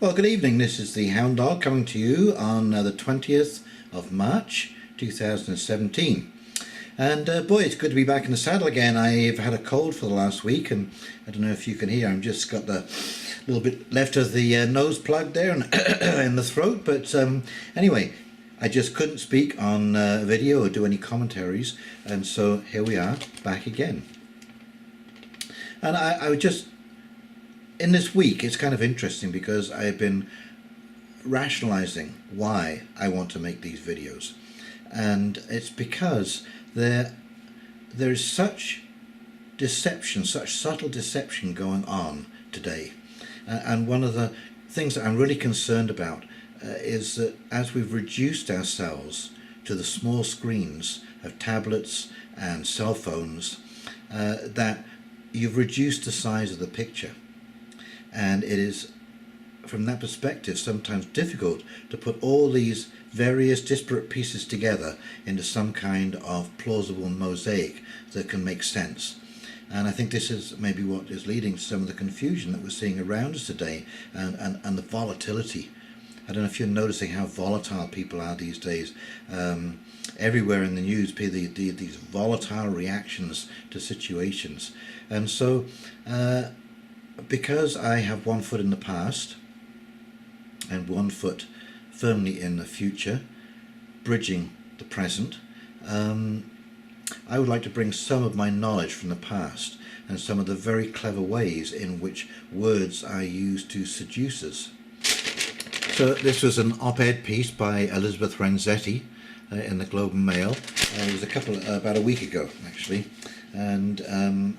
Well, good evening. This is the Hound Dog coming to you on the 20th of March 2017. And boy, it's good to be back in the saddle again. I've had a cold for the last week, and I don't know if you can hear, I've just got the little bit left of the nose plug there and in the throat. But anyway, I just couldn't speak on video or do any commentaries, and so here we are back again. And I would just, in this week, it's kind of interesting because I've been rationalizing why I want to make these videos, and it's because there is such deception, such subtle deception going on today, and one of the things that I'm really concerned about is that as we've reduced ourselves to the small screens of tablets and cell phones, that you've reduced the size of the picture. And it is, from that perspective, sometimes difficult to put all these various disparate pieces together into some kind of plausible mosaic that can make sense. And I think this is maybe what is leading to some of the confusion that we're seeing around us today, and the volatility. I don't know if you're noticing how volatile people are these days. Everywhere in the news, these volatile reactions to situations. And so, because I have one foot in the past and one foot firmly in the future, bridging the present, I would like to bring some of my knowledge from the past and some of the very clever ways in which words are used to seduce us. So this was an op-ed piece by Elizabeth Renzetti in the Globe and Mail. It was about a week ago, actually. And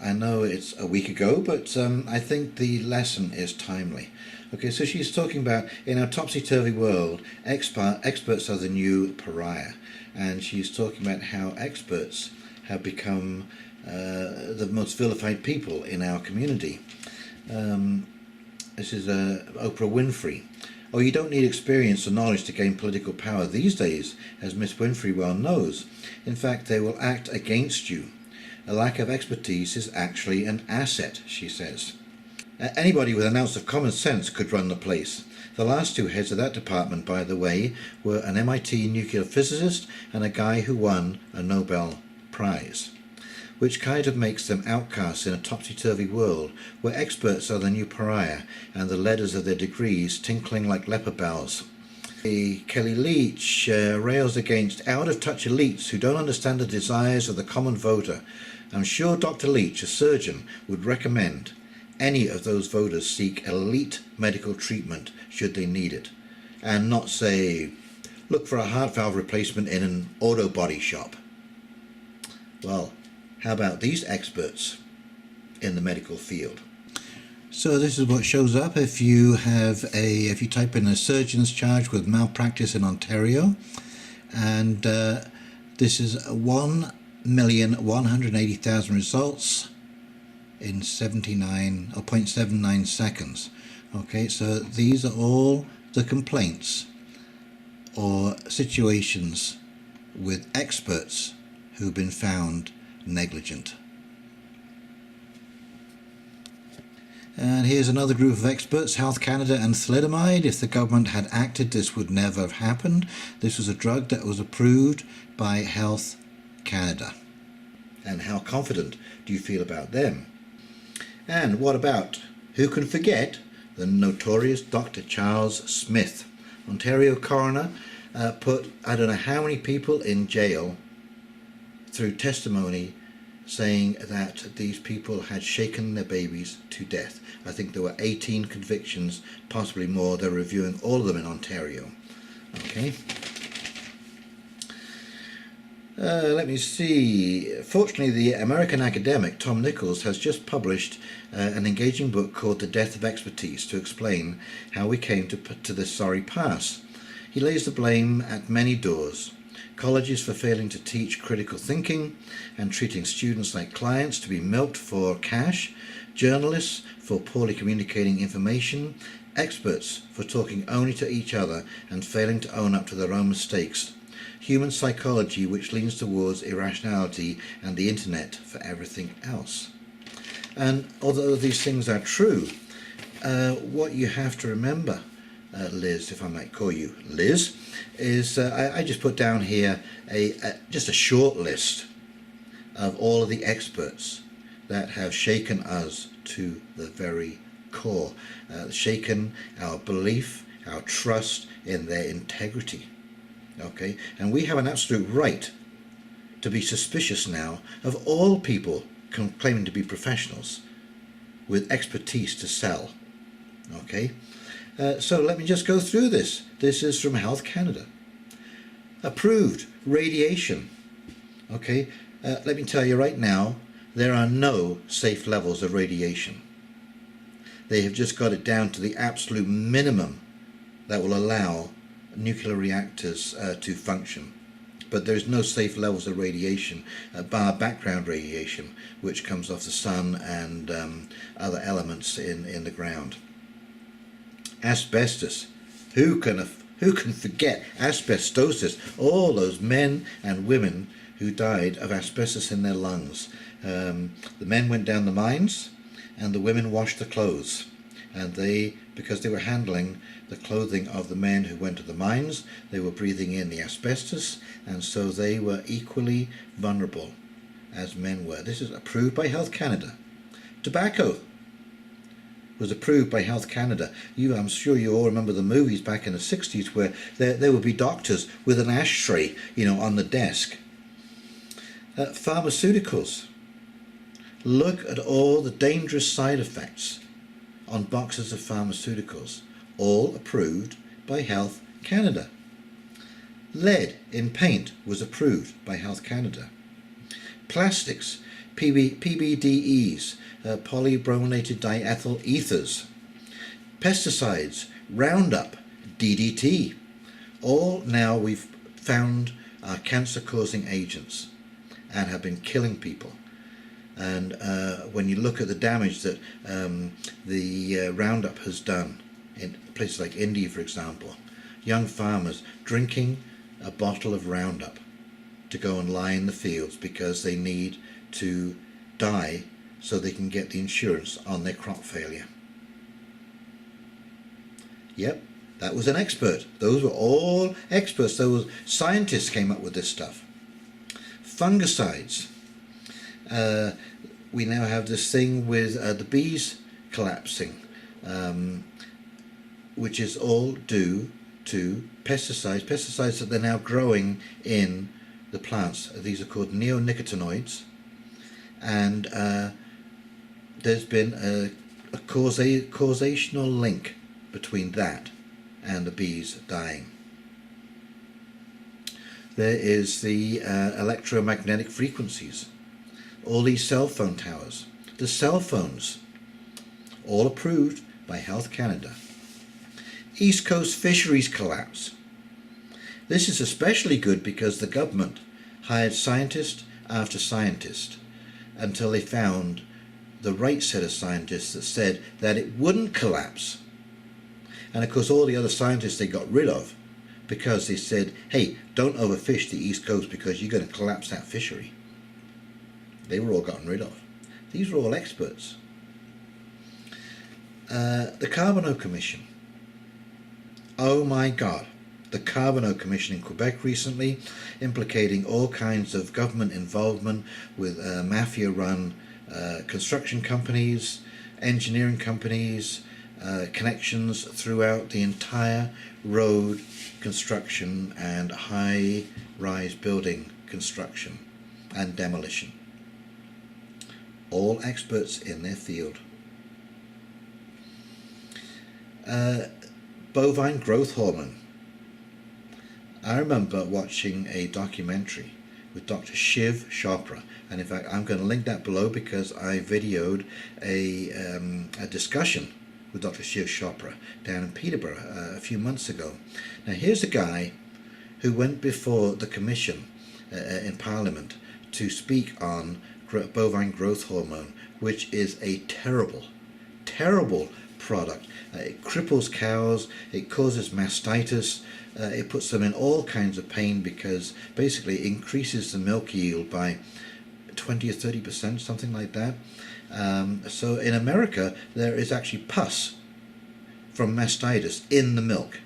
I know it's a week ago, but I think the lesson is timely. Okay, so she's talking about, in our topsy-turvy world, experts are the new pariah. And she's talking about how experts have become the most vilified people in our community. This is Oprah Winfrey. Oh, you don't need experience or knowledge to gain political power these days, as Miss Winfrey well knows. In fact, they will act against you. A lack of expertise is actually an asset, she says. Anybody with an ounce of common sense could run the place. The last two heads of that department, by the way, were an MIT nuclear physicist and a guy who won a Nobel Prize, which kind of makes them outcasts in a topsy-turvy world where experts are the new pariah and the letters of their degrees tinkling like leper bells. Kelly Leach rails against out-of-touch elites who don't understand the desires of the common voter. I'm sure Dr. Leach, a surgeon, would recommend any of those voters seek elite medical treatment should they need it, and not say, look for a heart valve replacement in an auto body shop. Well, how about these experts in the medical field? So this is what shows up if you type in a surgeon's charged with malpractice in Ontario, and this is 1,180,000 results in 0.79 seconds. Okay, so these are all the complaints or situations with experts who've been found negligent. And here's another group of experts, Health Canada and thalidomide. If the government had acted, this would never have happened. This was a drug that was approved by Health Canada. And how confident do you feel about them? And what about, who can forget, the notorious Dr. Charles Smith? Ontario coroner put I don't know how many people in jail through testimony saying that these people had shaken their babies to death. I think there were 18 convictions, possibly more. They're reviewing all of them in Ontario. Okay. Let me see. Fortunately, the American academic Tom Nichols has just published an engaging book called The Death of Expertise to explain how we came to this sorry pass. He lays the blame at many doors. Colleges for failing to teach critical thinking and treating students like clients to be milked for cash, journalists for poorly communicating information, experts for talking only to each other and failing to own up to their own mistakes, human psychology which leans towards irrationality, and the internet for everything else. And although these things are true, what you have to remember Liz, if I might call you Liz, is I just put down here just a short list of all of the experts that have shaken us to the very core, shaken our belief, our trust in their integrity. Okay, and we have an absolute right to be suspicious now of all people claiming to be professionals with expertise to sell. Okay, so let me just go through this. This is from Health Canada. Approved radiation. Okay, let me tell you right now, there are no safe levels of radiation. They have just got it down to the absolute minimum that will allow nuclear reactors to function. But there's no safe levels of radiation, bar background radiation, which comes off the sun and other elements in the ground. Asbestos. Who can forget asbestosis? All those men and women who died of asbestos in their lungs. The men went down the mines, and the women washed the clothes. And because they were handling the clothing of the men who went to the mines, they were breathing in the asbestos, and so they were equally vulnerable as men were. This is approved by Health Canada. Tobacco was approved by Health Canada. I'm sure you all remember the movies back in the 60s where there would be doctors with an ashtray, on the desk. Pharmaceuticals. Look at all the dangerous side effects on boxes of pharmaceuticals, all approved by Health Canada. Lead in paint was approved by Health Canada. Plastics, PBDEs, polybrominated diethyl ethers. Pesticides, Roundup, DDT, all now we've found are cancer-causing agents and have been killing people. And when you look at the damage that the Roundup has done in places like India, for example, young farmers drinking a bottle of Roundup to go and lie in the fields because they need to die so they can get the insurance on their crop failure. Yep, that was an expert. Those were all experts. Those scientists came up with this stuff. Fungicides. We now have this thing with the bees collapsing, which is all due to pesticides that they're now growing in the plants. These are called neonicotinoids, and there's been a causational link between that and the bees dying. There is the electromagnetic frequencies. All these cell phone towers, the cell phones, all approved by Health Canada. East Coast fisheries collapse. This is especially good because the government hired scientist after scientist until they found the right set of scientists that said that it wouldn't collapse. And of course all the other scientists they got rid of because they said, hey, don't overfish the East Coast because you're going to collapse that fishery. They were all gotten rid of. These were all experts. The Carbonneau Commission. Oh my God. The Carbonneau Commission in Quebec recently, implicating all kinds of government involvement with mafia-run construction companies, engineering companies, connections throughout the entire road construction and high-rise building construction and demolition. All experts in their field. Bovine growth hormone. I remember watching a documentary with Dr. Shiv Chopra, and in fact I'm going to link that below because I videoed a discussion with Dr. Shiv Chopra down in Peterborough a few months ago. Now here's a guy who went before the commission in Parliament to speak on bovine growth hormone, which is a terrible product. It cripples cows, it causes mastitis, it puts them in all kinds of pain because basically it increases the milk yield by 20 or 30%, something like that. So in America there is actually pus from mastitis in the milk.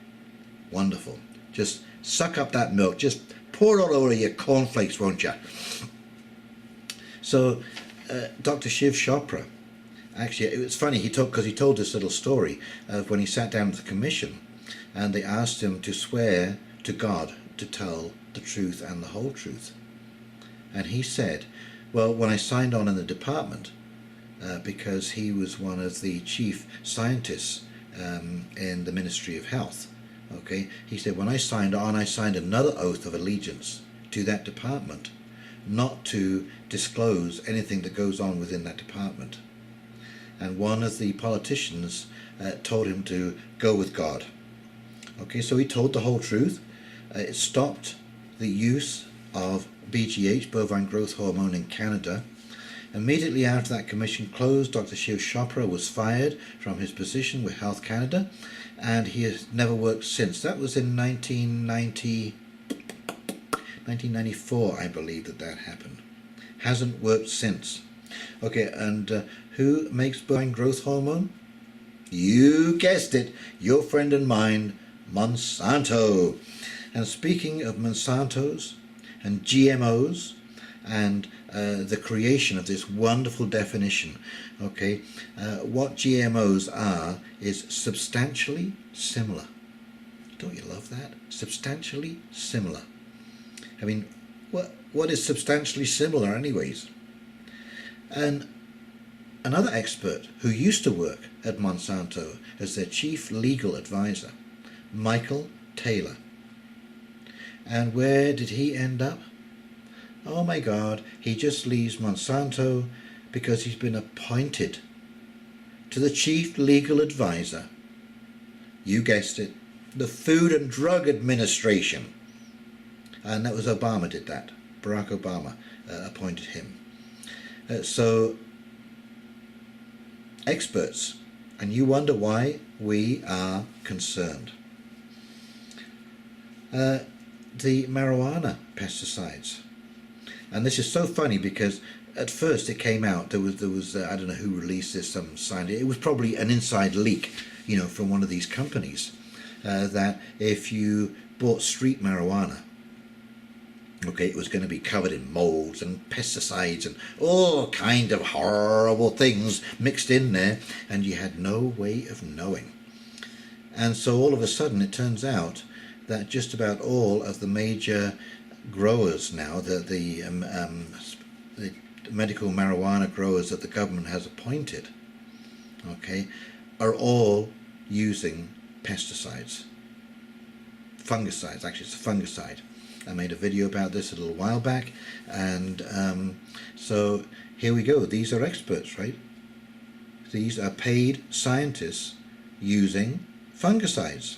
Wonderful. Just suck up that milk. Just pour it all over your cornflakes, won't you? So Dr. Shiv Chopra, actually, it was funny, because he told this little story of when he sat down with the commission and they asked him to swear to God to tell the truth and the whole truth. And he said, well, when I signed on in the department, because he was one of the chief scientists in the Ministry of Health, okay, he said, when I signed on, I signed another oath of allegiance to that department, not to disclose anything that goes on within that department. And one of the politicians told him to go with God. Okay, so he told the whole truth. It stopped the use of BGH, bovine growth hormone, in Canada. Immediately after that commission closed, Dr. Shiv Chopra was fired from his position with Health Canada, and he has never worked since. That was in 1994, I believe, that happened. Hasn't worked since. Okay, and who makes bovine growth hormone? You guessed it, your friend and mine, Monsanto. And speaking of Monsantos and GMOs and the creation of this wonderful definition, okay, what GMOs are is substantially similar. Don't you love that? Substantially similar. I mean, what is substantially similar anyways? And another expert who used to work at Monsanto as their chief legal advisor, Michael Taylor. And where did he end up? Oh my God, he just leaves Monsanto because he's been appointed to the chief legal advisor. You guessed it, the Food and Drug Administration. And that was Obama did that. Barack Obama appointed him. So, experts, and you wonder why we are concerned. The marijuana pesticides, and this is so funny because at first it came out there was I don't know who released this, some scientist. It was probably an inside leak, from one of these companies, that if you bought street marijuana, okay, it was going to be covered in molds and pesticides and all kind of horrible things mixed in there, and you had no way of knowing. And so all of a sudden it turns out that just about all of the major growers now, the medical marijuana growers that the government has appointed, okay, are all using pesticides. Fungicides, actually it's a fungicide. I made a video about this a little while back, and so here we go. These are experts, right? These are paid scientists using fungicides.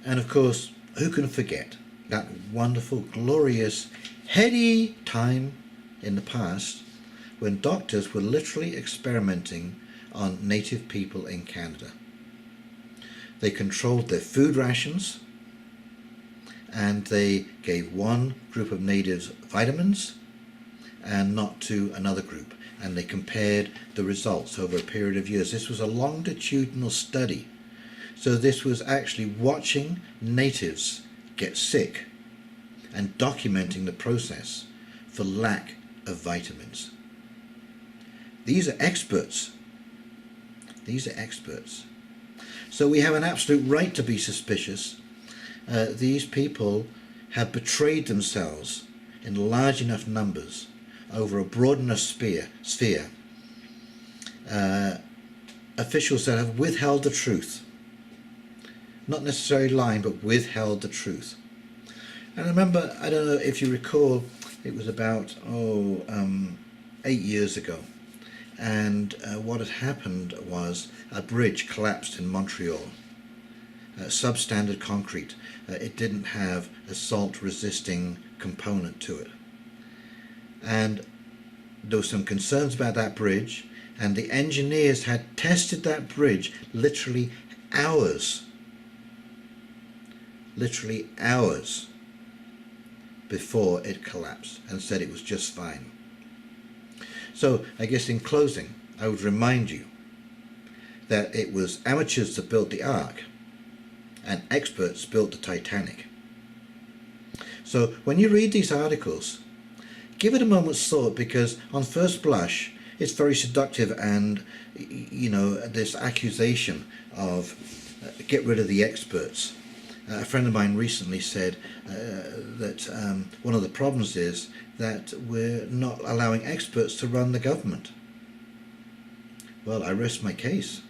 And of course, who can forget that wonderful, glorious, heady time in the past when doctors were literally experimenting on native people in Canada. They controlled their food rations, and they gave one group of natives vitamins and not to another group, and they compared the results over a period of years. This was a longitudinal study. So this was actually watching natives get sick and documenting the process for lack of vitamins. These are experts. These are experts. So we have an absolute right to be suspicious. These people have betrayed themselves in large enough numbers over a broad enough sphere. Officials that have withheld the truth. Not necessarily lying, but withheld the truth. And I remember, I don't know if you recall, it was about 8 years ago, and what had happened was a bridge collapsed in Montreal. Substandard concrete. It didn't have a salt resisting component to it, and there were some concerns about that bridge, and the engineers had tested that bridge literally hours before it collapsed, and said it was just fine. So I guess in closing, I would remind you that it was amateurs that built the Ark and experts built the Titanic. So when you read these articles, give it a moment's thought, because on first blush it's very seductive, and this accusation of get rid of the experts. A friend of mine recently said that one of the problems is that we're not allowing experts to run the government. Well, I rest my case.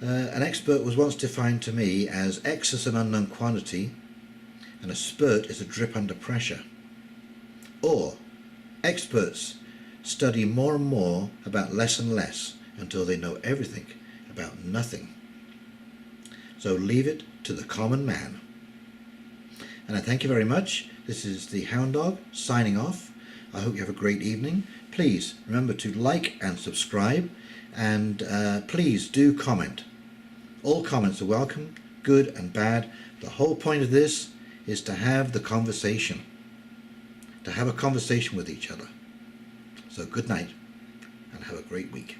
An expert was once defined to me as X is an unknown quantity and a spurt is a drip under pressure. Or experts study more and more about less and less until they know everything about nothing. So leave it to the common man. And I thank you very much. This is the Hound Dog signing off. I hope you have a great evening. Please remember to like and subscribe, and please do comment. All comments are welcome, good and bad. The whole point of this is to have the conversation, to have a conversation with each other. So good night and have a great week.